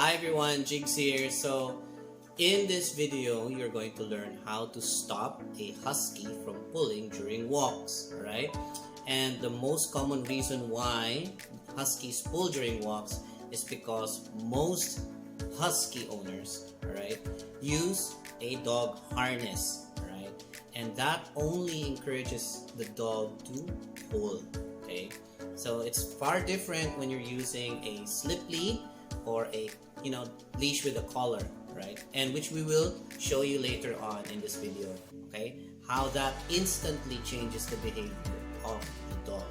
Hi everyone, Jigs here. So in this video, you're going to learn how to stop a husky from pulling during walks, alright? And the most common reason why huskies pull during walks is because most husky owners, alright, use a dog harness, alright? And that only encourages the dog to pull, okay? So it's far different when you're using a slip lead or a leash with a collar, right? And which we will show you later on in this video, okay? How that instantly changes the behavior of the dog,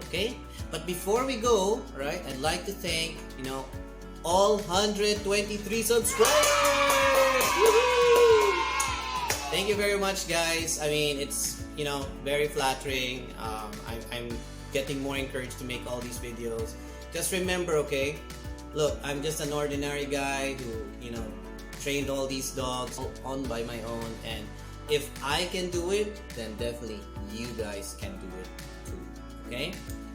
okay? But before we go, right, I'd like to thank, all 123 subscribers! Woohoo! Thank you very much, guys. I mean, it's, very flattering. I'm getting more encouraged to make all these videos. Just remember, okay? Look, I'm just an ordinary guy who, trained all these dogs on by my own, and if I can do it, then definitely you guys can do it too, okay?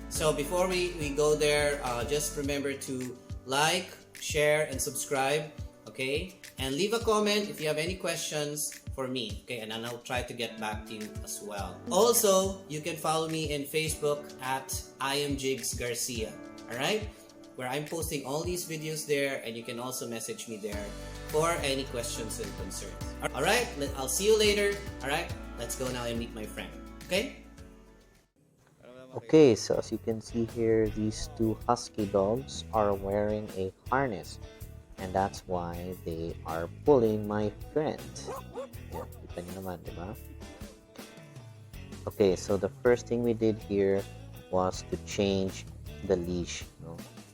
So before we go there, just remember to like, share, and subscribe, okay? And leave a comment if you have any questions for me, okay? And I'll try to get back to you as well. Also, you can follow me in Facebook at @IamJigsGarcia, alright? Where I'm posting all these videos there, and you can also message me there for any questions and concerns. Alright, I'll see you later. Alright, let's go now and meet my friend. Okay? Okay, so as you can see here, these two husky dogs are wearing a harness, and that's why they are pulling my friend. Yeah, kita nyo naman, di ba? Okay, so the first thing we did here was to change the leash,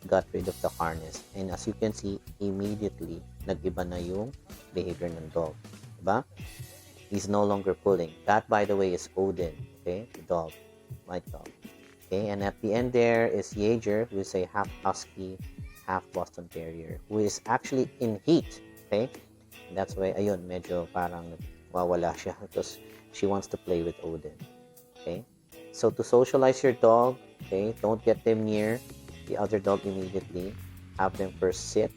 got rid of the harness, and as you can see, immediately nag-iba na yung behavior ng dog, diba? He's no longer pulling. That, by the way, is Odin, okay? The dog, my dog. Okay, and at the end there is Yager, who is a half husky, half Boston Terrier, who is actually in heat, okay? And that's why, ayun, medyo parang wawala siya because she wants to play with Odin, okay? So to socialize your dog, okay, don't get them near the other dog immediately. Have them first sit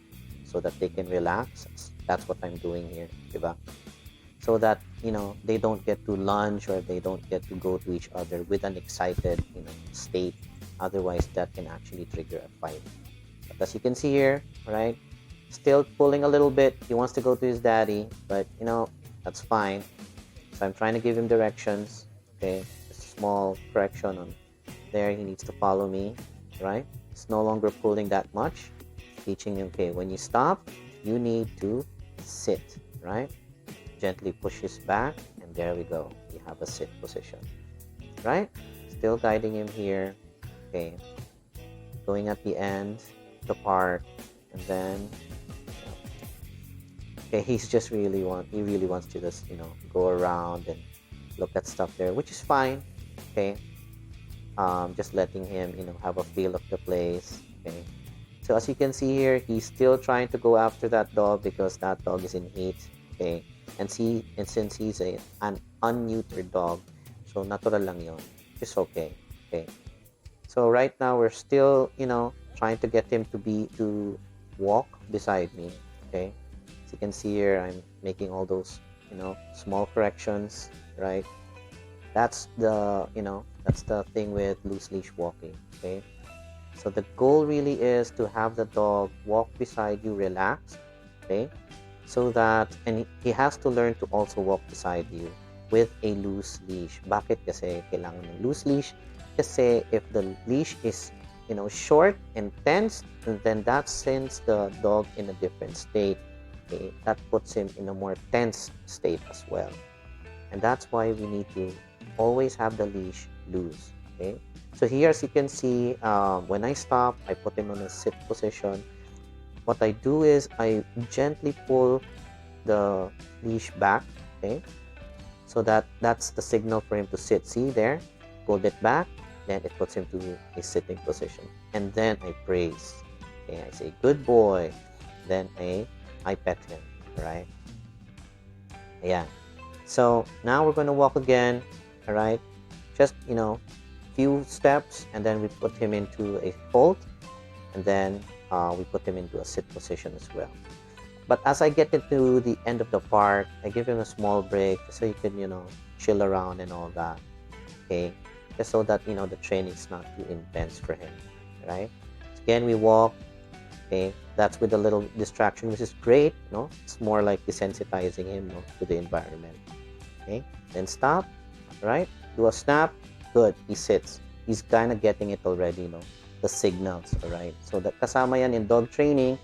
so that they can relax. That's what I'm doing here, diba? So that, they don't get to lunge or they don't get to go to each other with an excited, state. Otherwise, that can actually trigger a fight. But as you can see here, right, still pulling a little bit. He wants to go to his daddy, but, that's fine. So I'm trying to give him directions, okay? Just a small correction on there. He needs to follow me, right? It's no longer pulling that much. Teaching him, okay, when you stop, you need to sit, right? Gently push his back, and there we go. You have a sit position, right? Still guiding him here, okay? Going at the end, the park, and then, okay, he really wants to just, go around and look at stuff there, which is fine, okay? Just letting him, have a feel of the place, okay? So as you can see here, he's still trying to go after that dog because that dog is in heat, okay? And since he's an unneutered dog, so natural lang yun. It's okay, okay? So right now, we're still, trying to get him to walk beside me, okay? As you can see here, I'm making all those, small corrections, right? That's the, that's the thing with loose leash walking, okay? So the goal really is to have the dog walk beside you, relax, okay? So that, and he has to learn to also walk beside you with a loose leash. Bakit kasi kailangan ng loose leash? Kasi if the leash is, short and tense, then that sends the dog in a different state, okay? That puts him in a more tense state as well. And that's why we need to always have the leash loose, okay? So here, as you can see, when I stop, I put him on a sit position. What I do is I gently pull the leash back, okay? So that's the signal for him to sit. See there? Pulled it back, then it puts him to a sitting position. And then I praise. Okay, I say, good boy. Then I pet him, right? Yeah. So now we're going to walk again, all right? Just, few steps, and then we put him into a fold, and then we put him into a sit position as well. But as I get into the end of the park, I give him a small break so he can, chill around and all that. Okay, just so that the training is not too intense for him, right? So again, we walk. Okay, that's with a little distraction, which is great. No, it's more like desensitizing him, to the environment. Okay, then stop. Right, do a snap. Good, he sits. He's kind of getting it already. The signals. All right, so that kasama yan in dog training.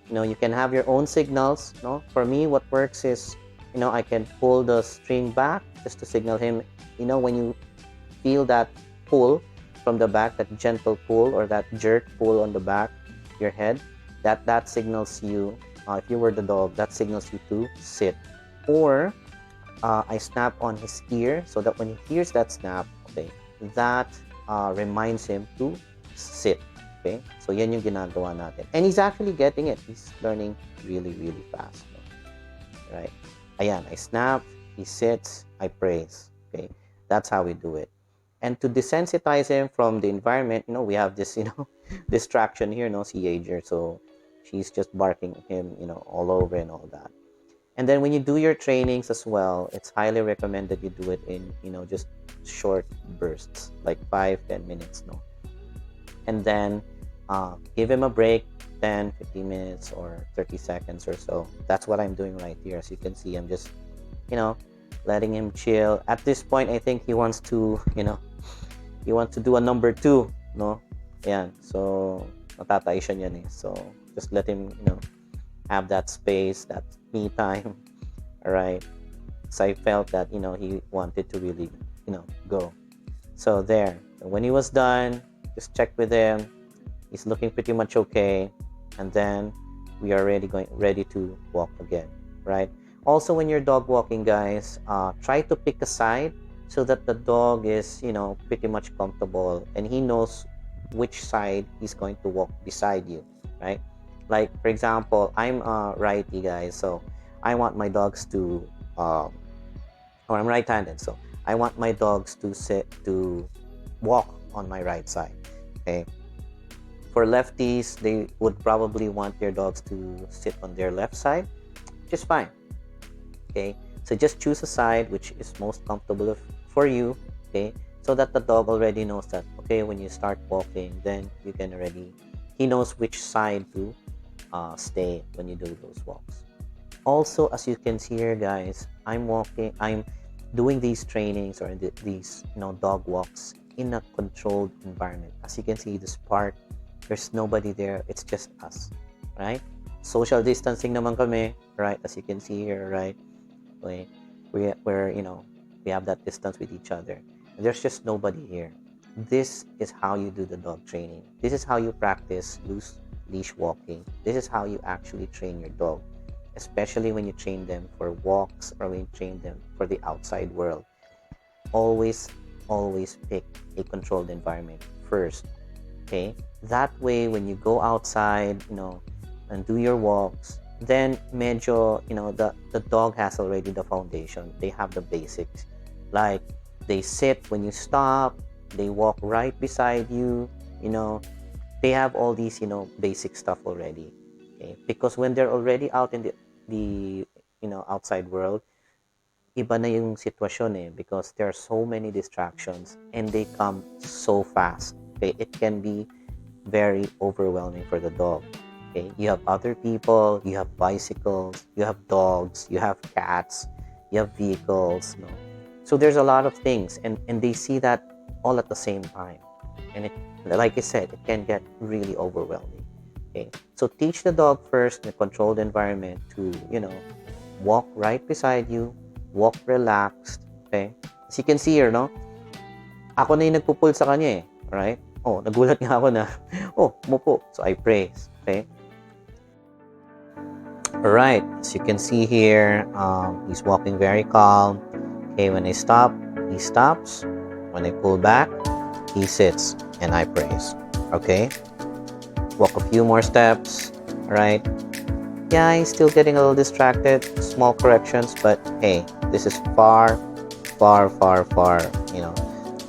You can have your own signals. For me, what works is, I can pull the string back just to signal him. When you feel that pull from the back, that gentle pull or that jerk pull on the back of your head, that signals you, if you were the dog, that signals you to sit. Or I snap on his ear so that when he hears that snap, okay, that reminds him to sit. Okay, so yan yung ginagawa natin. And he's actually getting it. He's learning really, really fast. Right? Ayan, I snap, he sits, I praise. Okay, that's how we do it. And to desensitize him from the environment, we have this, distraction here, si Ager. So she's just barking him, all over and all that. And then when you do your trainings as well, it's highly recommended you do it in, just short bursts, like 5-10 minutes, And then give him a break, 10-15 minutes or 30 seconds or so. That's what I'm doing right here. As you can see, I'm just, letting him chill. At this point, I think he wants to, he wants to do a number 2, Ayan. So, matatay siya niyan eh. So, just let him, have that space, that me time. All right. So, I felt that, he wanted to really, go. So, there. When he was done, just check with him. He's looking pretty much okay. And then, we are ready to walk again. Right? Also, when you're dog walking, guys, try to pick a side so that the dog is, pretty much comfortable and he knows which side he's going to walk beside you, right? Like, for example, I'm righty, guys, so I want my dogs to, or I'm right-handed, so I want my dogs to walk on my right side, okay? For lefties, they would probably want their dogs to sit on their left side, which is fine. Okay, so just choose a side which is most comfortable for you, okay, so that the dog already knows that, okay, when you start walking, then you can he knows which side to stay when you do those walks. Also, as you can see here, guys, I'm doing these trainings or these dog walks in a controlled environment. As you can see, this part, there's nobody there, it's just us, right? Social distancing naman kami, right? As you can see here, right? We're we have that distance with each other. And there's just nobody here. This is how you do the dog training. This is how you practice loose leash walking. This is how you actually train your dog, especially when you train them for walks or when you train them for the outside world. Always pick a controlled environment first. Okay, that way when you go outside, and do your walks, then medyo, the dog has already the foundation. They have the basics. Like, they sit when you stop, they walk right beside you, they have all these, basic stuff already. Okay? Because when they're already out in the outside world, iba na yung sitwasyon eh, because there are so many distractions and they come so fast. Okay? It can be very overwhelming for the dog. Okay, you have other people, you have bicycles, you have dogs, you have cats, you have vehicles. So there's a lot of things, and they see that all at the same time. And it, like I said, it can get really overwhelming. Okay, so teach the dog first in a controlled environment to, walk right beside you, walk relaxed. Okay, as you can see here, ako na yung nagpupul sa kanya eh, right? Oh, nagulat nga ako na, mupo. So I praise. Okay. Alright, as you can see here, he's walking very calm. Okay, when I stop, he stops. When I pull back, he sits and I praise. Okay, walk a few more steps. Alright, yeah, he's still getting a little distracted. Small corrections, but hey, this is far,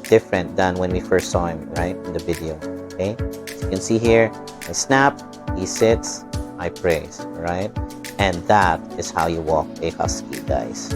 different than when we first saw him, right, in the video. Okay, as you can see here, I snap, He sits, I praise, right? And that is how you walk a husky, guys.